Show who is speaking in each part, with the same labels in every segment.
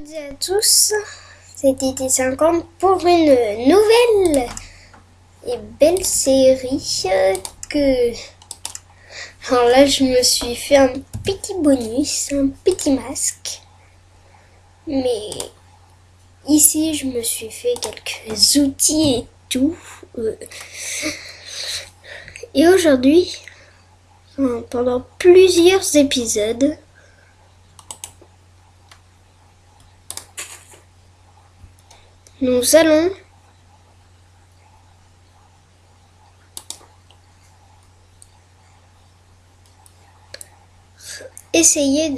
Speaker 1: toutes et à tous, c'est TT50 pour une nouvelle et belle série que... Alors là, je me suis fait un petit bonus, un petit masque. Mais ici, je me suis fait quelques outils et tout. Et aujourd'hui, pendant plusieurs épisodes, nous allons essayer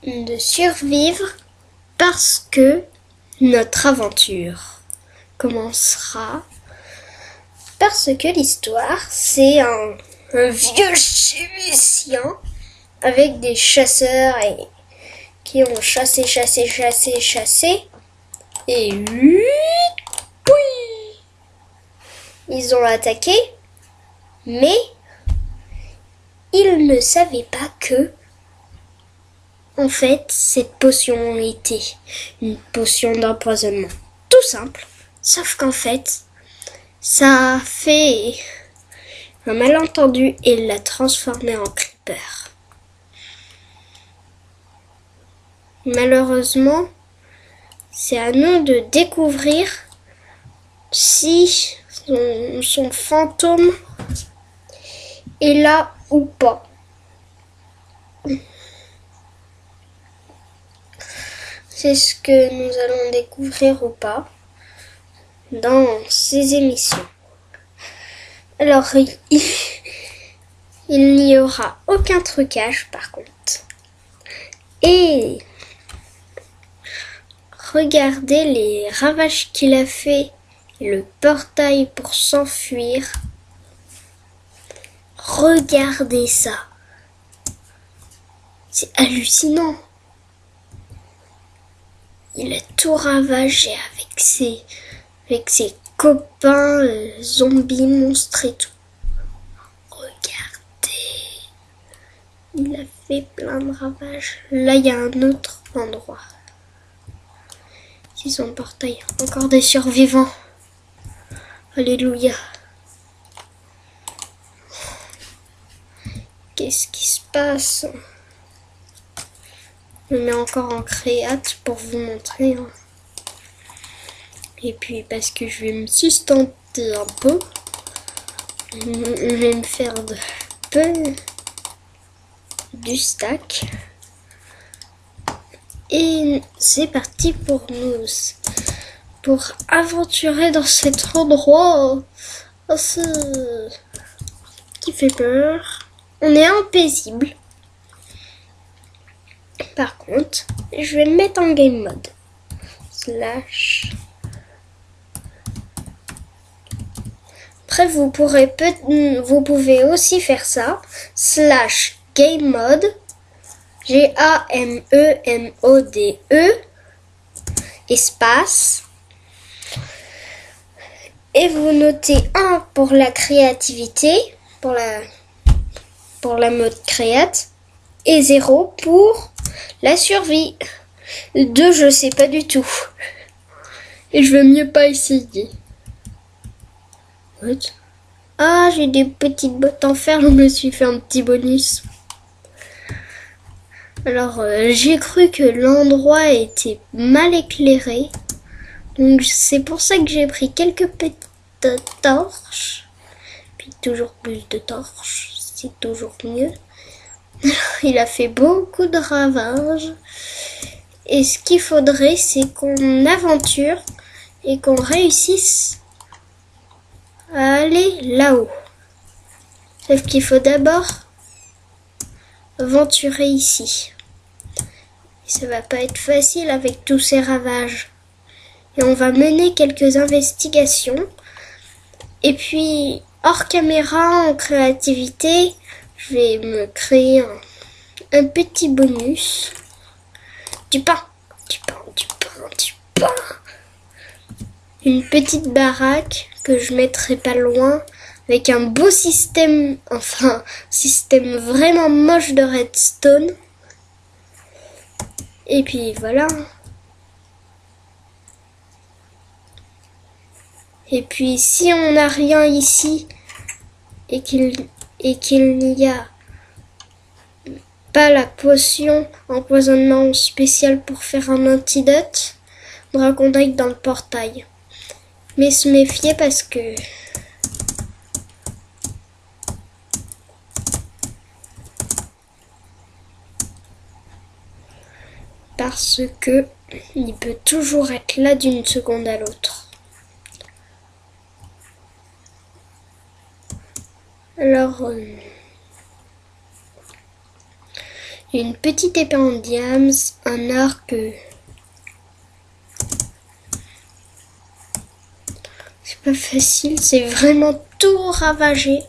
Speaker 1: de survivre parce que notre aventure commencera parce que l'histoire, c'est un vieux chimicien avec des chasseurs et qui ont chassé. Et oui, ils ont attaqué, mais ils ne savaient pas que, en fait, cette potion était une potion d'empoisonnement. Tout simple, sauf qu'en fait, ça a fait un malentendu et l'a transformé en creeper. Malheureusement, c'est à nous de découvrir si son fantôme est là ou pas. C'est ce que nous allons découvrir ou pas dans ces émissions. Alors, il n'y aura aucun trucage par contre. Et regardez les ravages qu'il a fait, le portail pour s'enfuir. Regardez ça. C'est hallucinant. Il a tout ravagé avec ses copains zombies, monstres et tout. Regardez. Il a fait plein de ravages. Là, il y a un autre endroit. C'est son portail. Encore des survivants. Alléluia. Qu'est-ce qui se passe? Je me mets encore en créate pour vous montrer. Et puis parce que je vais me sustenter un peu. Je vais me faire du stack. Et c'est parti pour aventurer dans cet endroit qui fait peur. On est impaisible. Par contre, je vais me mettre en game mode. Après, vous pouvez aussi faire ça. /game mode. GAMEMODE espace. Et vous notez 1 pour la créativité, pour la mode créate, et 0 pour la survie. 2, je sais pas du tout. Et je veux mieux pas essayer. What? Ah, j'ai des petites bottes en fer, je me suis fait un petit bonus. Alors, j'ai cru que l'endroit était mal éclairé. Donc, c'est pour ça que j'ai pris quelques petites torches. Puis toujours plus de torches, c'est toujours mieux. Il a fait beaucoup de ravages. Et ce qu'il faudrait, c'est qu'on aventure et qu'on réussisse à aller là-haut. Sauf qu'il faut d'abord aventurer ici. Et ça va pas être facile avec tous ces ravages. Et on va mener quelques investigations. Et puis, hors caméra, en créativité, je vais me créer un petit bonus. Du pain. Une petite baraque que je mettrai pas loin avec un beau système, système vraiment moche de redstone. Et puis voilà. Et puis si on n'a rien ici et qu'il n'y a pas la potion empoisonnement spéciale pour faire un antidote, on faudra qu'on aille dans le portail. Mais se méfier parce que il peut toujours être là d'une seconde à l'autre. Alors, une petite épée en diams, un arc. C'est pas facile, c'est vraiment tout ravagé.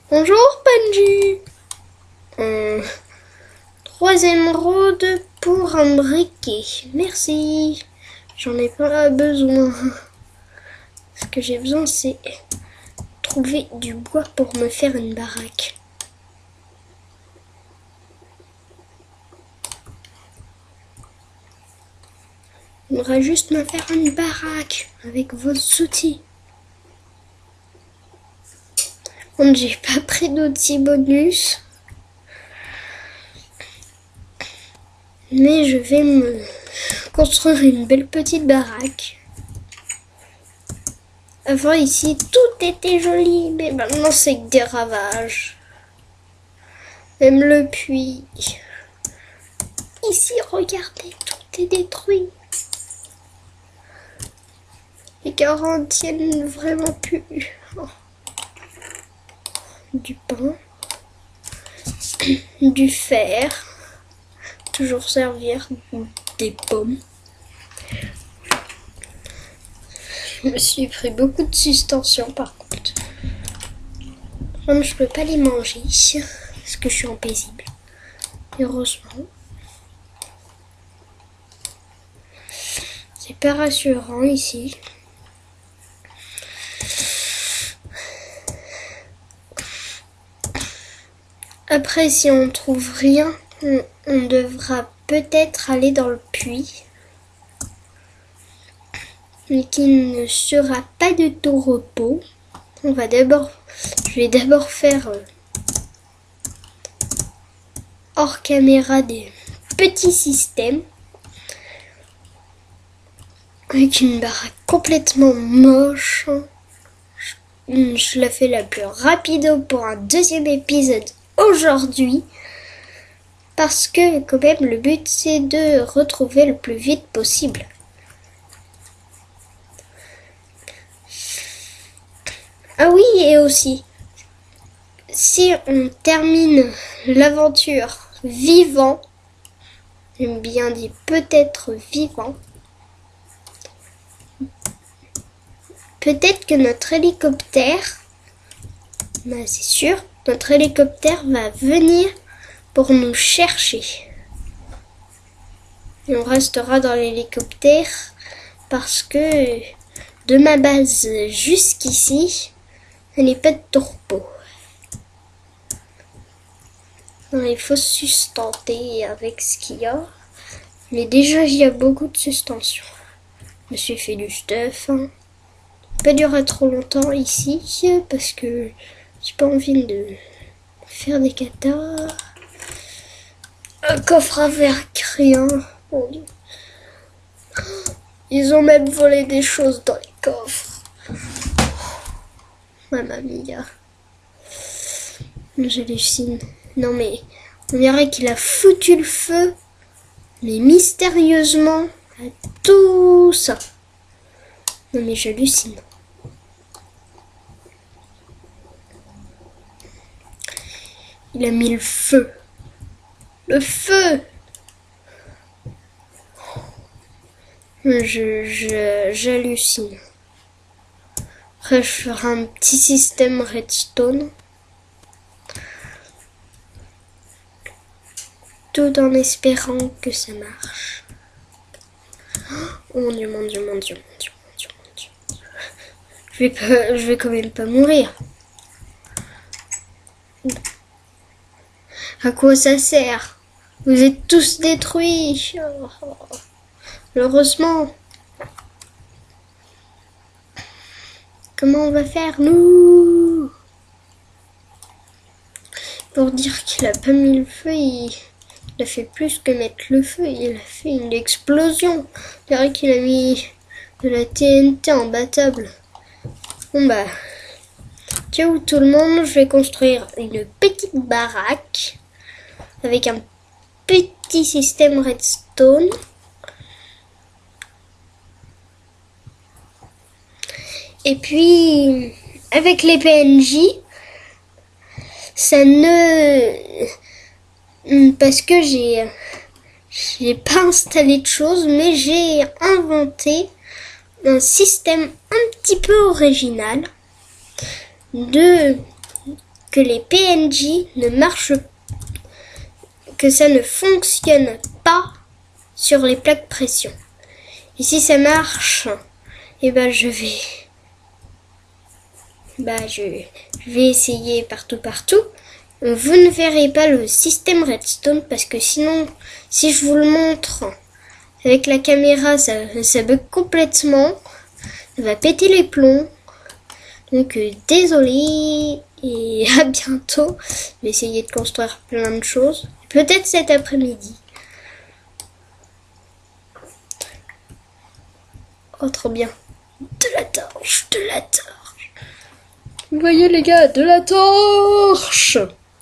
Speaker 1: Bonjour Benji. 3 émeraudes pour un briquet. Merci. J'en ai pas besoin. Ce que j'ai besoin, c'est trouver du bois pour me faire une baraque. Il faudra juste me faire une baraque avec vos outils. Bon, j'ai pas pris d'outils bonus. Mais je vais me construire une belle petite baraque. Avant ici, tout était joli, mais maintenant c'est que des ravages. Même le puits. Ici, regardez, tout est détruit. Les carottes tiennent vraiment plus. Oh. Du pain. Du fer. Toujours servir des pommes. Je me suis pris beaucoup de suspension par contre. Comme je peux pas les manger parce que je suis en paisible. Heureusement. C'est pas rassurant ici. Après, si on trouve rien, on devra peut-être aller dans le puits. Mais qui ne sera pas de tout repos. Je vais d'abord faire hors caméra des petits systèmes. Avec une baraque complètement moche. Je la fais la plus rapide pour un deuxième épisode aujourd'hui. Parce que quand même le but c'est de retrouver le plus vite possible. Ah oui, et aussi, si on termine l'aventure vivant, j'aime bien dire peut-être vivant, peut-être que notre hélicoptère, c'est sûr, notre hélicoptère va venir pour nous chercher. Et on restera dans l'hélicoptère parce que de ma base jusqu'ici, il n'y a pas de tourpeau. Il faut se sustenter avec ce qu'il y a. Mais déjà, il y a beaucoup de suspension. Je me suis fait du stuff. Pas durer trop longtemps ici parce que j'ai pas envie de faire des katas. Un coffre avec rien. Mon Dieu. Ils ont même volé des choses dans les coffres. Mamma mia. J'hallucine. Non mais, on dirait qu'il a foutu le feu, mais mystérieusement, à tout ça. Non mais j'hallucine. Il a mis le feu. Le feu! J'hallucine. Après, je ferai un petit système redstone. Tout en espérant que ça marche. Oh mon Dieu, mon Dieu, mon Dieu, mon Dieu, mon Dieu, mon Dieu. Je je vais quand même pas mourir. À quoi ça sert? Vous êtes tous détruits. Oh, malheureusement. Comment on va faire, nous? Pour dire qu'il a pas mis le feu, il a fait plus que mettre le feu. Il a fait une explosion. On dirait qu'il a mis de la TNT imbattable. Bon bah, ciao tout le monde, je vais construire une petite baraque avec un petit système redstone. Et puis, avec les PNJ, ça ne... Parce que j'ai pas installé de choses, mais j'ai inventé un système un petit peu original que les PNJ ne marchent, que ça ne fonctionne pas sur les plaques pression. Et si ça marche, et ben je vais essayer partout. Vous ne verrez pas le système redstone parce que sinon, si je vous le montre avec la caméra, ça bug complètement. Ça va péter les plombs. Donc désolé et à bientôt. Je vais essayer de construire plein de choses. Peut-être cet après-midi. Oh trop bien. De la torche. Vous voyez les gars, de la torche.